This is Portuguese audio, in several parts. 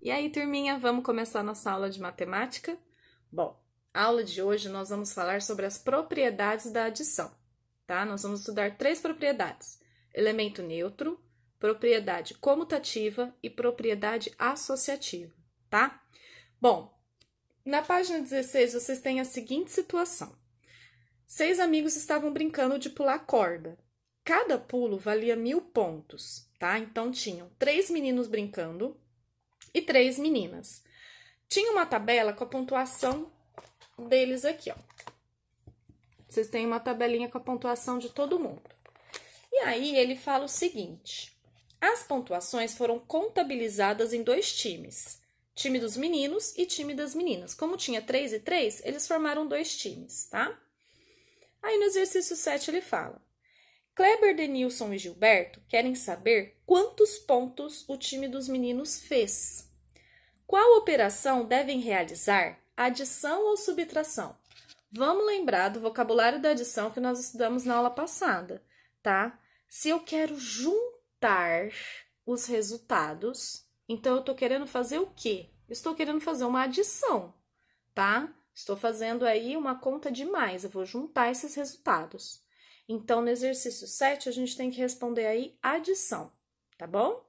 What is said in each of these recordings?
E aí, turminha, vamos começar nossa aula de matemática? Bom, a aula de hoje nós vamos falar sobre as propriedades da adição, tá? Nós vamos estudar 3 propriedades: elemento neutro, propriedade comutativa e propriedade associativa, tá? Bom, na página 16 vocês têm a seguinte situação: 6 amigos estavam brincando de pular corda. Cada pulo valia 1000 pontos, tá? Então tinham 3 meninos brincando e 3 meninas. Tinha uma tabela com a pontuação deles aqui, ó. Vocês têm uma tabelinha com a pontuação de todo mundo. E aí ele fala o seguinte: as pontuações foram contabilizadas em 2 times, time dos meninos e time das meninas. Como tinha 3 e 3, eles formaram 2 times, tá? Aí no exercício 7 ele fala: Kleber, Denilson e Gilberto querem saber quantos pontos o time dos meninos fez. Qual operação devem realizar? Adição ou subtração? Vamos lembrar do vocabulário da adição que nós estudamos na aula passada, tá? Se eu quero juntar os resultados, então eu estou querendo fazer o quê? Estou querendo fazer uma adição, tá? Estou fazendo aí uma conta de mais, eu vou juntar esses resultados. Então, no exercício 7, a gente tem que responder aí adição, tá bom?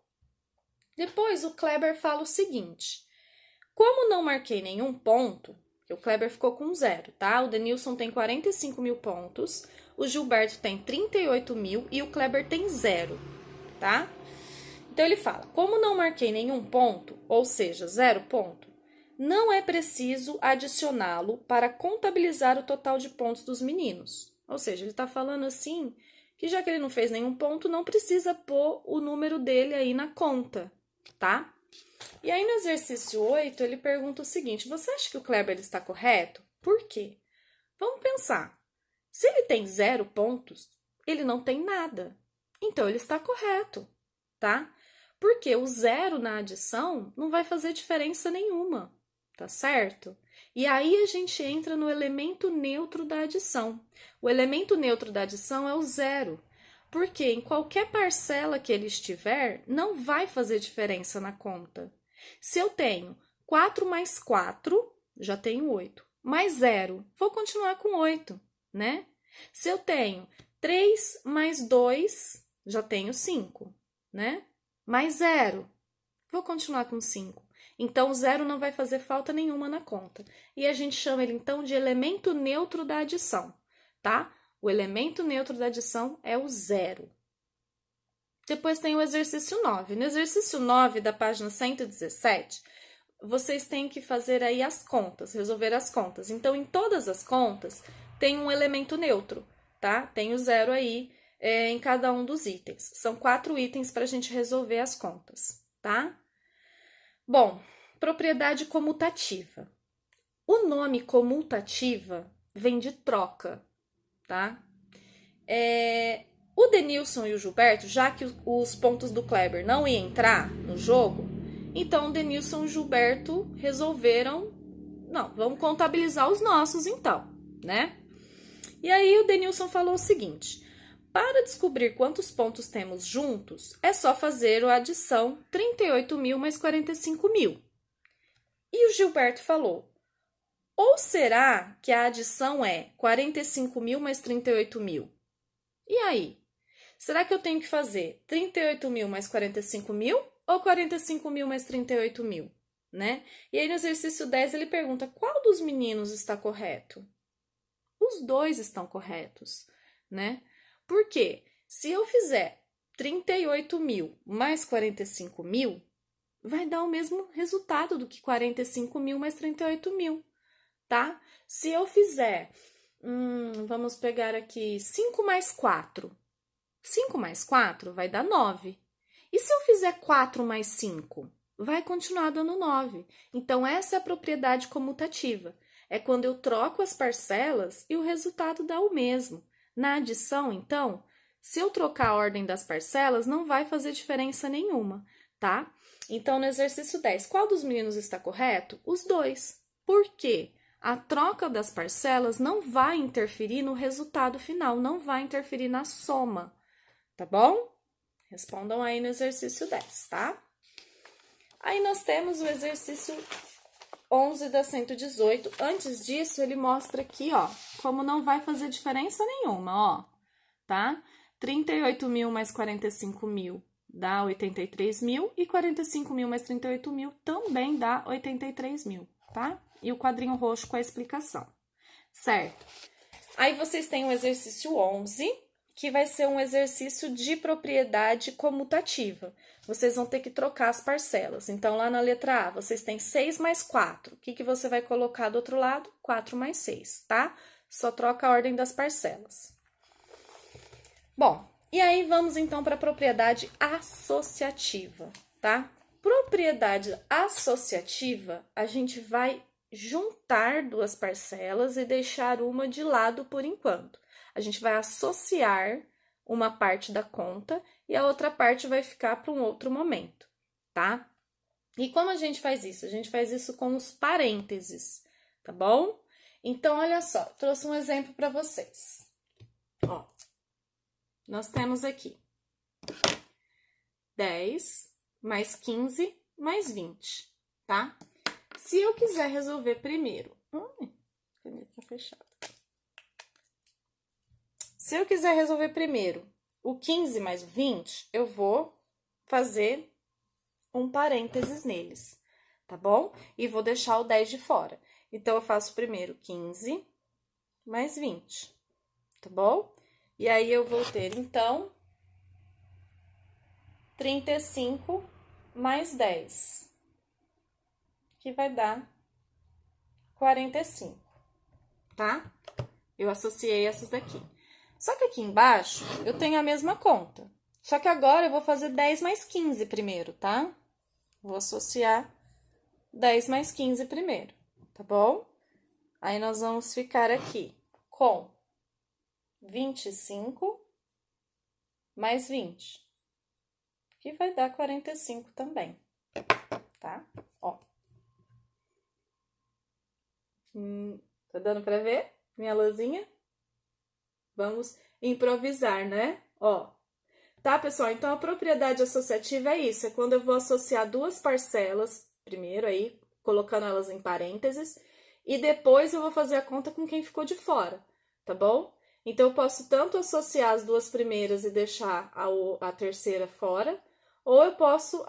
Depois, o Kleber fala o seguinte: como não marquei nenhum ponto, o Kleber ficou com 0, tá? O Denilson tem 45 mil pontos, o Gilberto tem 38 mil e o Kleber tem 0, tá? Então, ele fala: como não marquei nenhum ponto, ou seja, 0 ponto, não é preciso adicioná-lo para contabilizar o total de pontos dos meninos. Ou seja, ele está falando assim que já que ele não fez nenhum ponto, não precisa pôr o número dele aí na conta, tá? E aí no exercício 8, ele pergunta o seguinte: você acha que o Kleber está correto? Por quê? Vamos pensar. Se ele tem 0 pontos, ele não tem nada. Então, ele está correto, tá? Porque o 0 na adição não vai fazer diferença nenhuma, tá certo? E aí a gente entra no elemento neutro da adição. O elemento neutro da adição é o 0, porque em qualquer parcela que ele estiver, não vai fazer diferença na conta. Se eu tenho 4 mais 4, já tenho 8. Mais 0, vou continuar com 8, né? Se eu tenho 3 mais 2, já tenho 5, né? Mais 0, vou continuar com 5. Então, o 0 não vai fazer falta nenhuma na conta. E a gente chama ele, então, de elemento neutro da adição, tá? O elemento neutro da adição é o 0. Depois tem o exercício 9. No exercício 9, da página 117, vocês têm que fazer aí as contas, resolver as contas. Então, em todas as contas, tem um elemento neutro, tá? Tem o 0 aí em cada um dos itens. São 4 itens para a gente resolver as contas, tá? Bom, propriedade comutativa. O nome comutativa vem de troca, tá? O Denilson e o Gilberto, já que os pontos do Kleber não iam entrar no jogo, então o Denilson e o Gilberto resolveram, não, vamos contabilizar os nossos então, né? E aí o Denilson falou o seguinte: para descobrir quantos pontos temos juntos, é só fazer a adição 38 mil mais 45 mil. E o Gilberto falou: ou será que a adição é 45 mil mais 38 mil? E aí? Será que eu tenho que fazer 38 mil mais 45 mil ou 45 mil mais 38 mil, né? E aí no exercício 10 ele pergunta: qual dos meninos está correto? Os 2 estão corretos, né? Por quê? Se eu fizer 38 mil mais 45 mil, vai dar o mesmo resultado do que 45 mil mais 38 mil, tá? Se eu fizer, vamos pegar aqui, 5 mais 4. 5 mais 4 vai dar 9. E se eu fizer 4 mais 5? Vai continuar dando 9. Então, essa é a propriedade comutativa. É quando eu troco as parcelas e o resultado dá o mesmo. Na adição, então, se eu trocar a ordem das parcelas, não vai fazer diferença nenhuma, tá? Então, no exercício 10, qual dos meninos está correto? Os 2. Por quê? A troca das parcelas não vai interferir no resultado final, não vai interferir na soma, tá bom? Respondam aí no exercício 10, tá? Aí nós temos o exercício 11 da 118. Antes disso, ele mostra aqui, ó, como não vai fazer diferença nenhuma, ó, tá? 38.000 mais 45.000 dá 83.000 e 45.000 mais 38.000 também dá 83.000, tá? E o quadrinho roxo com a explicação, certo? Aí vocês têm o exercício 11, que vai ser um exercício de propriedade comutativa. Vocês vão ter que trocar as parcelas. Então, lá na letra A, vocês têm 6 mais 4. O que você vai colocar do outro lado? 4 mais 6, tá? Só troca a ordem das parcelas. Bom, e aí vamos então para a propriedade associativa, tá? Propriedade associativa, a gente vai juntar duas parcelas e deixar uma de lado por enquanto. A gente vai associar uma parte da conta e a outra parte vai ficar para um outro momento, tá? E como a gente faz isso? A gente faz isso com os parênteses, tá bom? Então, olha só, trouxe um exemplo para vocês. Ó, nós temos aqui 10 mais 15 mais 20, tá? Se eu quiser resolver primeiro... caneta fechada. Se eu quiser resolver primeiro o 15 mais o 20, eu vou fazer um parênteses neles, tá bom? E vou deixar o 10 de fora. Então, eu faço primeiro 15 mais 20, tá bom? E aí, eu vou ter, então, 35 mais 10, que vai dar 45, tá? Eu associei essas daqui. Só que aqui embaixo, eu tenho a mesma conta. Só que agora eu vou fazer 10 mais 15 primeiro, tá? Vou associar 10 mais 15 primeiro, tá bom? Aí, nós vamos ficar aqui com 25 mais 20, que vai dar 45 também, tá? Ó. Tá dando pra ver minha luzinha? Vamos improvisar, né? Ó. Tá, pessoal? Então, a propriedade associativa é isso. É quando eu vou associar duas parcelas, primeiro aí, colocando elas em parênteses, e depois eu vou fazer a conta com quem ficou de fora, tá bom? Então, eu posso tanto associar as duas primeiras e deixar a terceira fora, ou eu posso...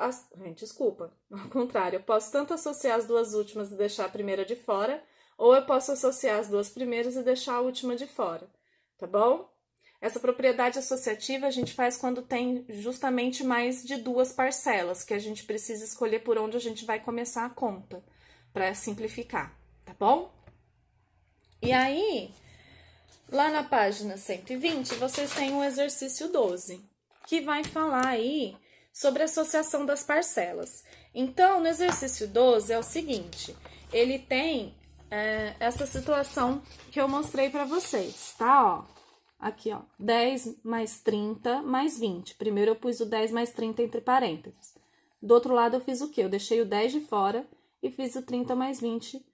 Desculpa, ao contrário. Eu posso tanto associar as duas últimas e deixar a primeira de fora, ou eu posso associar as duas primeiras e deixar a última de fora, tá bom? Essa propriedade associativa a gente faz quando tem justamente mais de duas parcelas, que a gente precisa escolher por onde a gente vai começar a conta, para simplificar, tá bom? E aí, lá na página 120, vocês têm o exercício 12, que vai falar aí sobre a associação das parcelas. Então, no exercício 12 é o seguinte, ele tem essa situação que eu mostrei para vocês, tá? Ó, aqui, ó, 10 mais 30 mais 20. Primeiro eu pus o 10 mais 30 entre parênteses. Do outro lado eu fiz o quê? Eu deixei o 10 de fora e fiz o 30 mais 20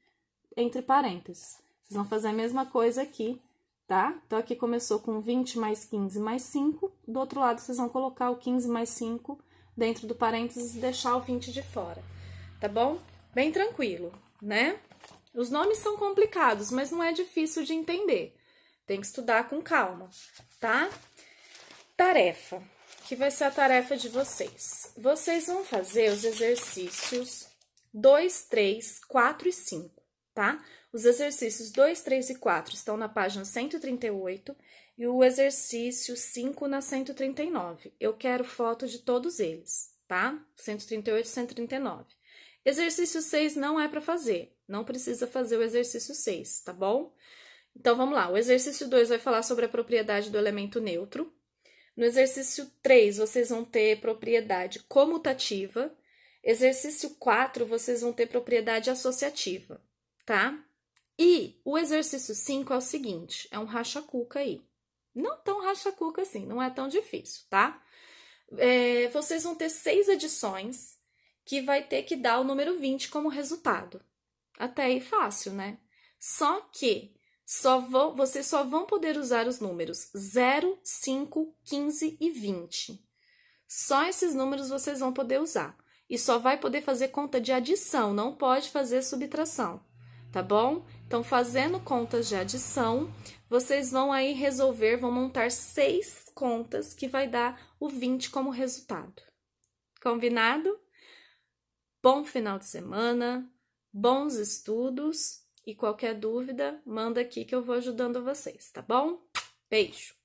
entre parênteses. Vocês vão fazer a mesma coisa aqui, tá? Então, aqui começou com 20 mais 15 mais 5. Do outro lado, vocês vão colocar o 15 mais 5 dentro do parênteses e deixar o 20 de fora, tá bom? Bem tranquilo, né? Os nomes são complicados, mas não é difícil de entender. Tem que estudar com calma, tá? Tarefa, que vai ser a tarefa de vocês. Vocês vão fazer os exercícios 2, 3, 4 e 5, tá? Os exercícios 2, 3 e 4 estão na página 138 e o exercício 5 na 139. Eu quero foto de todos eles, tá? 138 e 139. Exercício 6 não é para fazer, não precisa fazer o exercício 6, tá bom? Então, vamos lá. O exercício 2 vai falar sobre a propriedade do elemento neutro. No exercício 3, vocês vão ter propriedade comutativa. Exercício 4, vocês vão ter propriedade associativa, tá? E o exercício 5 é o seguinte, é um racha-cuca aí. Não tão racha-cuca assim, não é tão difícil, tá? Vocês vão ter 6 adições que vai ter que dar o número 20 como resultado. Até aí fácil, né? Só que vocês só vão poder usar os números 0, 5, 15 e 20. Só esses números vocês vão poder usar. e só vai poder fazer conta de adição, não pode fazer subtração, tá bom? Então, fazendo contas de adição, vocês vão aí resolver, vão montar 6 contas que vai dar o 20 como resultado. Combinado? Bom final de semana, bons estudos e qualquer dúvida, manda aqui que eu vou ajudando vocês, tá bom? Beijo!